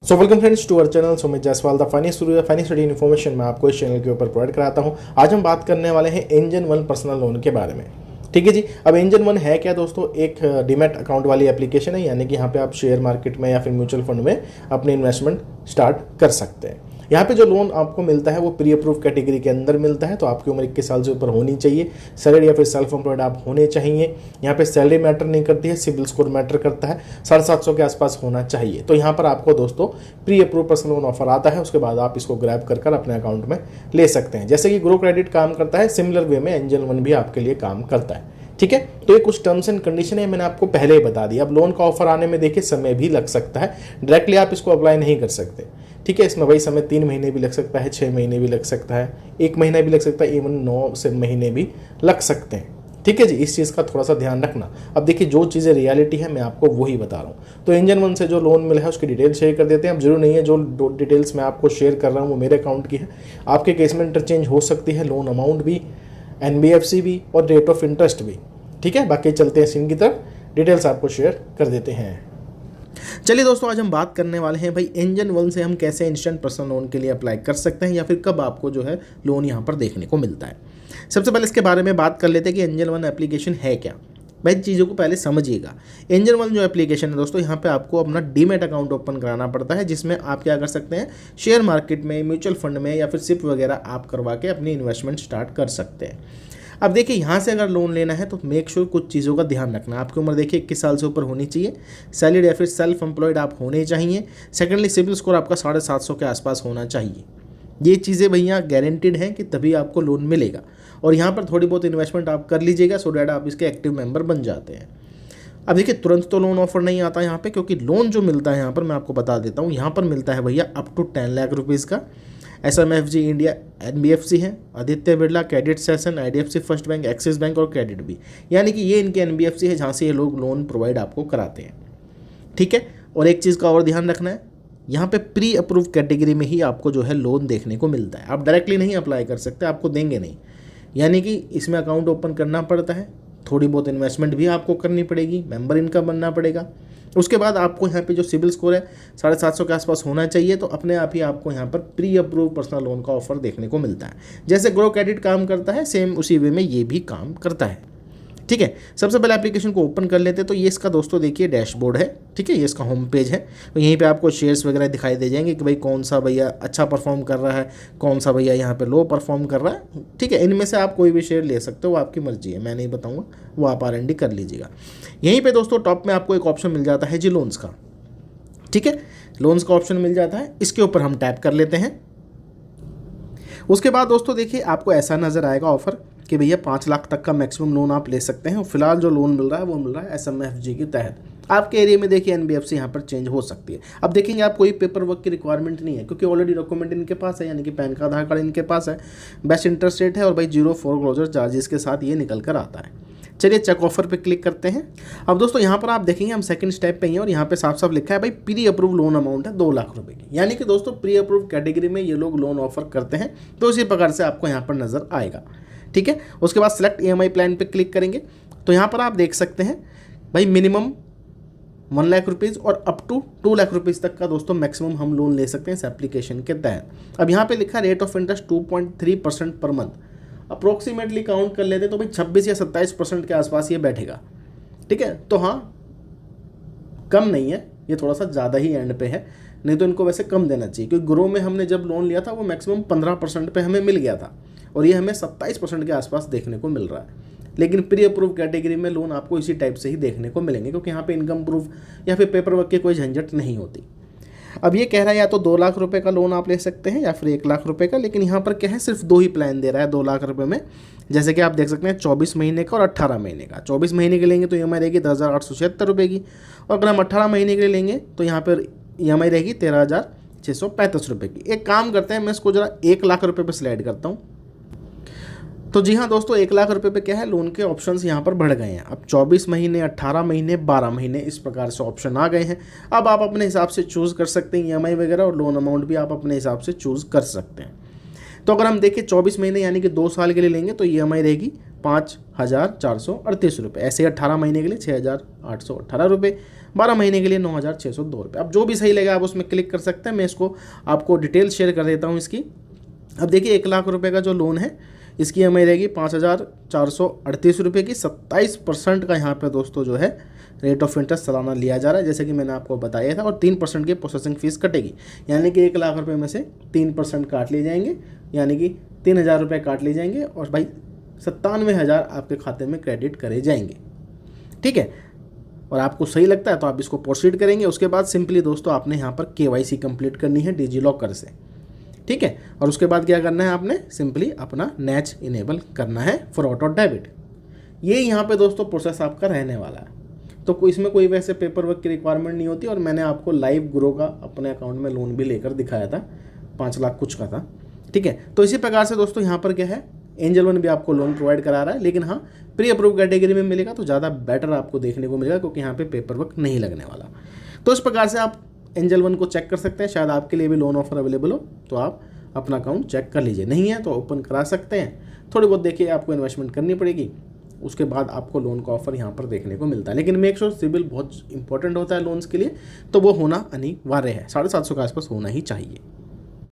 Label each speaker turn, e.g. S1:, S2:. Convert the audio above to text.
S1: So welcome friends to our channel Sumit Jaiswal the finance study information मैं आपको इस channel के ऊपर प्रोवाइड कराता हूं। आज हम बात करने वाले हैं एंजन वन पर्सनल लोन के बारे में। ठीक है जी। अब एंजन वन है क्या दोस्तों? एक डीमैट अकाउंट वाली एप्लीकेशन है, यानी कि यहाँ पे आप शेयर मार्केट में या फिर म्यूचुअल फंड में अपनी इन्वेस्टमेंट स्टार्ट कर सकते हैं। यहाँ पे जो लोन आपको मिलता है वो प्री अप्रूव कैटेगरी के अंदर मिलता है, तो आपकी उम्र 21 साल से ऊपर होनी चाहिए, सैलरी या फिर सेल्फ एम्प्लॉयड आप होने चाहिए। यहाँ पे सैलरी मैटर नहीं करती है, सिविल स्कोर मैटर करता है, 750 के आसपास होना चाहिए। तो यहाँ पर आपको दोस्तों pre approve personal loan offer आता है, उसके बाद आप इसको ग्रैब कर अपने अकाउंट में ले सकते हैं। जैसे कि ग्रो क्रेडिट काम करता है, सिमिलर वे में एंजन वन भी आपके लिए काम करता है। ठीक है, तो ये कुछ टर्म्स एंड कंडीशन है, मैंने आपको पहले ही बता दिया। अब लोन का ऑफर आने में देखिए समय भी लग सकता है, डायरेक्टली आप इसको अप्लाई नहीं कर सकते। ठीक है, इसमें वही समय 3 महीने भी लग सकता है, 6 महीने भी लग सकता है, 1 महीना भी लग सकता है, इवन 9 से महीने भी लग सकते हैं। ठीक है जी, इस चीज़ का थोड़ा सा ध्यान रखना। अब देखिए जो चीज़ें रियलिटी है मैं आपको वही बता रहा हूँ। तो एंजन वन से जो लोन मिला है उसकी डिटेल शेयर कर देते हैं। अब जरूर नहीं है जो डिटेल्स मैं आपको शेयर कर रहा हूँ वो मेरे अकाउंट की है, आपके केस में इंटरचेंज हो सकती है, लोन अमाउंट भी, NBFC भी और रेट ऑफ इंटरेस्ट भी। ठीक है, बाकी चलते हैं सीन की तरफ, डिटेल्स आपको शेयर कर देते हैं। चलिए दोस्तों, आज हम बात करने वाले हैं भाई एंजन वन से हम कैसे इंस्टेंट पर्सनल लोन के लिए अप्लाई कर सकते हैं या फिर कब आपको जो है लोन यहाँ पर देखने को मिलता है। सबसे पहले इसके बारे में बात कर लेते हैं कि एंजन वन एप्लीकेशन है क्या। भाई चीज़ों को पहले समझिएगा। एंजल वन जो एप्लीकेशन है दोस्तों, यहाँ पे आपको अपना डीमैट अकाउंट ओपन कराना पड़ता है, जिसमें आप क्या कर सकते हैं, शेयर मार्केट में, म्यूचुअल फंड में या फिर सिप वगैरह आप करवा के अपनी इन्वेस्टमेंट स्टार्ट कर सकते हैं। अब देखिए यहाँ से अगर लोन लेना है तो मेक श्योर कुछ चीज़ों का ध्यान रखना। आपकी उम्र देखिए 21 साल से ऊपर होनी चाहिए, सैलरी या फिर सेल्फ एम्प्लॉयड आप होने चाहिए। सेकेंडली सिविल स्कोर आपका 750 के आसपास होना चाहिए। ये चीज़ें भैया गारंटीड हैं कि तभी आपको लोन मिलेगा। और यहाँ पर थोड़ी बहुत इन्वेस्टमेंट आप कर लीजिएगा सो डैट आप इसके एक्टिव मेंबर बन जाते हैं। अब देखिए तुरंत तो लोन ऑफर नहीं आता यहाँ पे, क्योंकि लोन जो मिलता है यहाँ पर मैं आपको बता देता हूँ, यहाँ पर मिलता है भैया अप टू 10 लाख रुपीज़ का। SMFG इंडिया NBFC है, Aditya Birla, credit session, IDFC first bank, axis bank और क्रेडिट भी, यानी कि ये इनके NBFC है जहाँ से ये लोग लोन प्रोवाइड आपको कराते हैं। ठीक है, और एक चीज़ का और ध्यान रखना है, यहाँ पे प्री अप्रूव कैटेगरी में ही आपको जो है लोन देखने को मिलता है। आप डायरेक्टली नहीं अप्लाई कर सकते, आपको देंगे नहीं, यानी कि इसमें अकाउंट ओपन करना पड़ता है, थोड़ी बहुत इन्वेस्टमेंट भी आपको करनी पड़ेगी, मेंबर इनका बनना पड़ेगा। उसके बाद आपको यहाँ पे जो सिविल स्कोर है 750 के आसपास होना चाहिए, तो अपने आप ही आपको यहाँ पर प्री अप्रूव पर्सनल लोन का ऑफर देखने को मिलता है। जैसे ग्रो क्रेडिट काम करता है, सेम उसी वे में ये भी काम करता है। ठीक है, सबसे पहले एप्लीकेशन को ओपन कर लेते हैं। तो ये इसका दोस्तों देखिए डैशबोर्ड है। ठीक है, ये इसका होम पेज है। तो यहीं पे आपको शेयर्स वगैरह दिखाई दे जाएंगे कि भाई कौन सा भैया अच्छा परफॉर्म कर रहा है, कौन सा भैया यहाँ पे लो परफॉर्म कर रहा है। ठीक है, इनमें से आप कोई भी शेयर ले सकते हो, वो आपकी मर्जी है, मैं नहीं बताऊँगा, वो आप R&D कर लीजिएगा। यहीं पर दोस्तों टॉप में आपको एक ऑप्शन मिल जाता है जी लोन्स का। ठीक है, लोन्स का ऑप्शन मिल जाता है, इसके ऊपर हम टैप कर लेते हैं। उसके बाद दोस्तों देखिए आपको ऐसा नज़र आएगा ऑफर कि भैया 5 लाख तक का मैक्सिमम लोन आप ले सकते हैं। और फिलहाल जो लोन मिल रहा है वो मिल रहा है SMFG के तहत। आपके एरिया में देखिए NBFC यहाँ पर चेंज हो सकती है। अब देखेंगे आप कोई पेपर वर्क की रिक्वायरमेंट नहीं है, क्योंकि ऑलरेडी डॉक्यूमेंट इनके पास है, यानी कि पैन का आधार कार्ड इनके पास है, बेस्ट इंटरेस्ट रेट है और भाई 0 फोरक्लोजर चार्जेस के साथ ये निकल कर आता है। चलिए चेक ऑफर पे क्लिक करते हैं। अब दोस्तों यहाँ पर आप देखेंगे हम सेकंड स्टेप पे ही हैं और यहाँ पे साफ साफ लिखा है भाई प्री अप्रूव लोन अमाउंट है 2 लाख रुपए की, यानी कि दोस्तों प्री अप्रूव कैटेगरी में ये लोग लोन ऑफर करते हैं, तो इसी प्रकार से आपको यहाँ पर नजर आएगा। ठीक है, उसके बाद सेलेक्ट EMI प्लान पे क्लिक करेंगे तो यहाँ पर आप देख सकते हैं भाई मिनिमम 1 लाख रुपीज़ और अप टू 2 लाख रुपीज़ तक का दोस्तों मैक्सिमम हम लोन ले सकते हैं इस एप्लीकेशन के तहत। अब यहाँ पे लिखा rate of interest 2.3% per month, approximately count कर लेते तो भाई 26 या 27% के आसपास ये बैठेगा। ठीक है, तो हाँ कम नहीं है, ये थोड़ा सा ज़्यादा ही एंड पे है, नहीं तो इनको वैसे कम देना चाहिए, क्योंकि ग्रो में हमने जब लोन लिया था वो मैक्सिमम 15% पे हमें मिल गया था और ये हमें 27% के आसपास देखने को मिल रहा है। लेकिन प्री अप्रूव कैटेगरी में लोन आपको इसी टाइप से ही देखने को मिलेंगे, क्योंकि यहाँ पे इनकम प्रूफ या फिर पेपर वर्क की कोई झंझट नहीं होती। अब ये कह रहा है या तो 2 लाख रुपए का लोन आप ले सकते हैं या फिर 1 लाख रुपए का, लेकिन यहाँ पर क्या है सिर्फ 2 ही प्लान दे रहा है 2 लाख रुपए में। जैसे कि आप देख सकते हैं 24 महीने का और 18 महीने का। 24 महीने के लेंगे तो EMI रहेगी 10,876 रुपये की, और अगर हम 18 महीने के लिए लेंगे तो यहाँ पर EMI रहेगी 13,635 रुपये की। एक काम करते हैं, मैं इसको जरा 1 लाख रुपये पर स्लाइड करता हूँ। तो जी हाँ दोस्तों, 1 लाख रुपए पे क्या है, लोन के ऑप्शंस यहाँ पर बढ़ गए हैं। अब 24 महीने, 18 महीने, 12 महीने इस प्रकार से ऑप्शन आ गए हैं। अब आप अपने हिसाब से चूज़ कर सकते हैं EMI वगैरह, और लोन अमाउंट भी आप अपने हिसाब से चूज़ कर सकते हैं। तो अगर हम देखें 24 महीने यानी कि 2 साल के लिए लेंगे तो EMI रहेगी 5,438 रुपये। ऐसे 18 महीने के लिए 6,818 रुपये, 12 महीने के लिए 9,602 रुपये। अब जो भी सही लगेगा आप उसमें क्लिक कर सकते हैं। मैं इसको आपको डिटेल शेयर कर देता हूँ इसकी। अब देखिए 1 लाख रुपये का जो लोन है इसकी EMI रहेगी 5,438 रुपये की। 27% का यहाँ पे दोस्तों जो है रेट ऑफ इंटरेस्ट सालाना लिया जा रहा है, जैसे कि मैंने आपको बताया था। और 3% की प्रोसेसिंग फ़ीस कटेगी, यानी कि 1 लाख रुपये में से 3% काट लिए जाएंगे, यानी कि 3,000 रुपये काट लिए जाएंगे और भाई 97,000 आपके खाते में क्रेडिट करे जाएंगे। ठीक है, और आपको सही लगता है तो आप इसको प्रोसीड करेंगे। उसके बाद सिंपली दोस्तों आपने यहाँ पर KYC कंप्लीट करनी है डिजीलॉकर से। ठीक है, और उसके बाद क्या करना है, आपने सिंपली अपना NACH इनेबल करना है फॉर ऑटो डेबिट। ये यहाँ पे दोस्तों प्रोसेस आपका रहने वाला है। तो इसमें कोई वैसे पेपर वर्क की रिक्वायरमेंट नहीं होती। और मैंने आपको लाइव ग्रो का अपने अकाउंट में लोन भी लेकर दिखाया था, 5 लाख कुछ का था। ठीक है, तो इसी प्रकार से दोस्तों यहाँ पर क्या है, एंजल वन भी आपको लोन प्रोवाइड करा रहा है, लेकिन हाँ प्री अप्रूव कैटेगरी में मिलेगा तो ज़्यादा बेटर आपको देखने को मिलेगा, क्योंकि यहाँ पे पेपर वर्क नहीं लगने वाला। तो इस प्रकार से आप एंजल वन को चेक कर सकते हैं। शायद आपके लिए भी लोन ऑफर अवेलेबल हो तो आप अपना अकाउंट चेक कर लीजिए, नहीं है तो ओपन करा सकते हैं। थोड़ी बहुत देखिए आपको इन्वेस्टमेंट करनी पड़ेगी, उसके बाद आपको लोन का ऑफर यहाँ पर देखने को मिलता है। लेकिन मेक श्योर सिबिल बहुत इंपॉर्टेंट होता है लोन्स के लिए, तो वो होना अनिवार्य है, 750 के आसपास होना ही चाहिए।